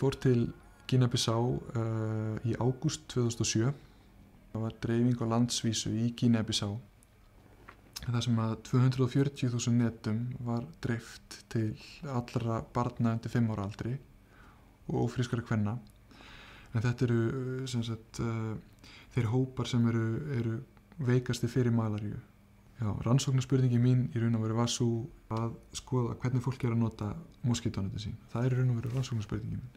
fór til Gínea-Bissá í ágúst 2007. Það var dreifing á landsvísu í Gínea-Bissá. Það sem að 240.000 netum var dreift til allra barna undir 5 ára aldri og ófrískra kvenna. En þetta eru sem sagt, þeir hópar sem eru veikasti fyrir malaríu. Já, rannsóknarspurningin mín í raun og veru var sú að skoða hvernig fólk að nota moskítónetin sín. Það í raun og veru rannsóknarspurningin mín.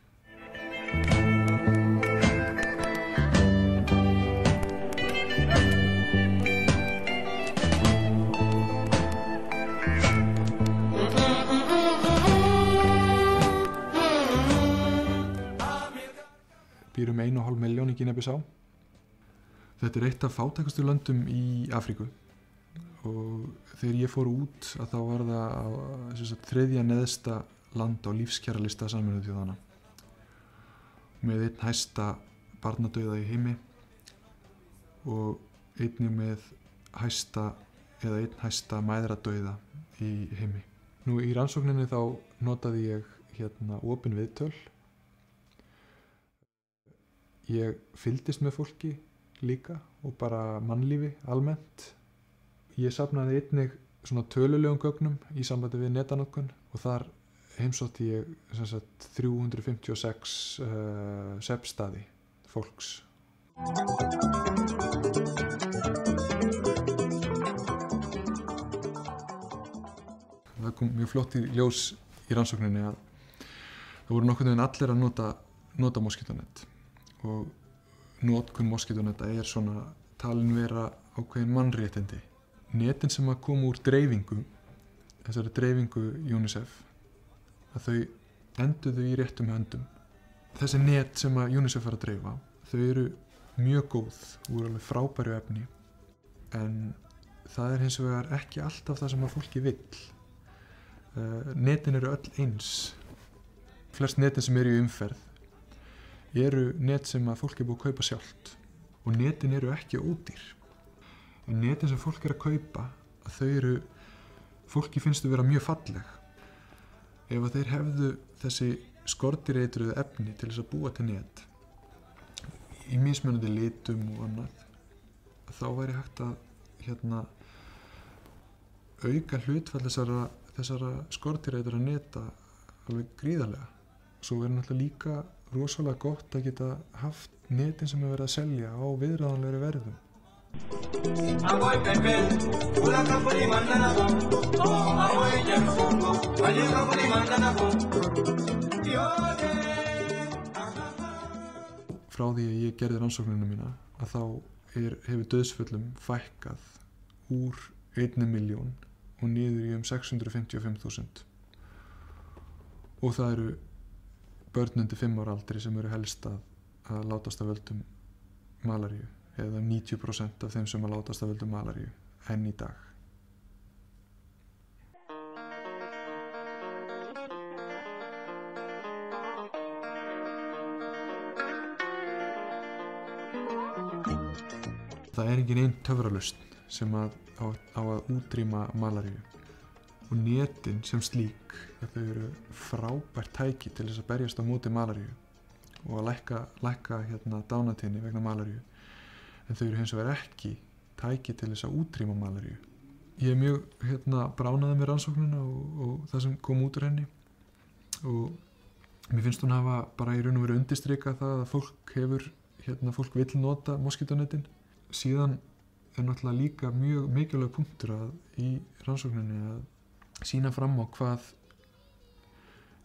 Býr 1,5 milljón í Gínea-Bissá. Þetta eitt af fátækustu löndum í Afríku og þegar ég fór út að þá var það þriðja neðsta land á lífskjaralista Sameinuðu þjóðanna með einn hæsta barnadauða í heimi og einnig með einn hæsta mæðradauða í heimi. Nú í rannsókninni þá notaði ég opin viðtöl. Ég fylgdist með fólki líka og bara mannlífi almennt. Ég safnaði einnig svona tölulegum gögnum í sambandi við netanotkun og þar heimsótti ég 356 svefnstaði fólks. Það kom mjög flott í ljós í rannsókninni að það voru nokkurn veginn allir að nota moskítónet. Og notkun moskítóneta svona talin vera ákveðin mannréttindi. Netin sem að koma úr dreifingu, þessari dreifingu UNICEF, að þau enduðu í réttum höndum. Þessi net sem að UNICEF að dreifa, þau eru mjög góð úr alveg frábæru efni, en það hins vegar ekki alltaf það sem að fólki vill. Netin eru öll eins. Flest netin sem eru í umferð eru net sem að fólk búið að kaupa sjálft og netin eru ekki ódýr. En netin sem fólk að kaupa, fólki finnst þau vera mjög falleg. Ef að þeir hefðu þessi skordýreitruðu efni til þess að búa til net í mismunandi litum og annað, þá væri hægt að auka hlutfall þessara skordýreitruðu neta alveg gríðarlega. Svo náttúrulega líka rosalega gott að geta haft netin sem verið að selja á viðráðanlegri verðum. Frá því að ég gerði rannsóknina mína að þá hefur dauðsföllum fækkað úr 1 milljón og niður í 655.000. Og það eru börn undir 5 ára aldri sem eru helst að látast af völdum malaríu, eða 90% af þeim sem að látast af völdum malaríu enn í dag. Það engin ein töfralausn sem á að útrýma malaríu. Og netin sem slík, þau eru frábært tæki til þess að berjast á móti malaríu og að lækka dánatíðni vegna malaríu. En þau eru hins vegar ekki tæki til þess að útrýma malaríu. Ég mjög bránaði með rannsóknina og það sem kom út úr henni. Og mér finnst hún hafa bara í raun og veru undirstrikað það að fólk vill nota moskítónetin. Síðan náttúrulega líka mjög mikilvæg punktur í rannsókninni að sýna fram á hvað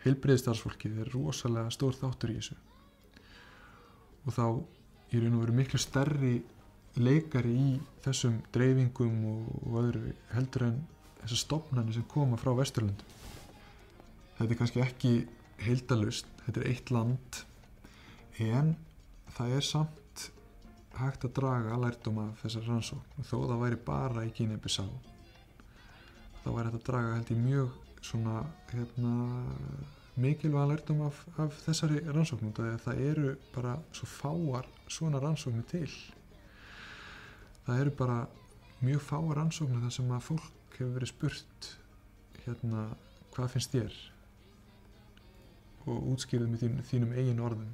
heilbrigðisstarfsfólkið rosalega stór þáttur í þessu. Og þá í raun og veru miklu stærri leikari í þessum dreifingum og öðru heldur en þessar stofnanir sem koma frá Vesturlöndum. Þetta kannski ekki heildarlausn, þetta eitt land, en það samt hægt að draga lærdóm af þessar rannsókn. Þó það væri bara í Gínea-Bissá, þá væri þetta að draga held ég mjög mikilvægan lærdóm af þessari rannsókn. Það eru bara svo fáar svona rannsóknir til. Það eru bara mjög fáar rannsóknir þar sem að fólk hefur verið spurt hvað finnst þér? útskýrðu með þínum eigin orðum.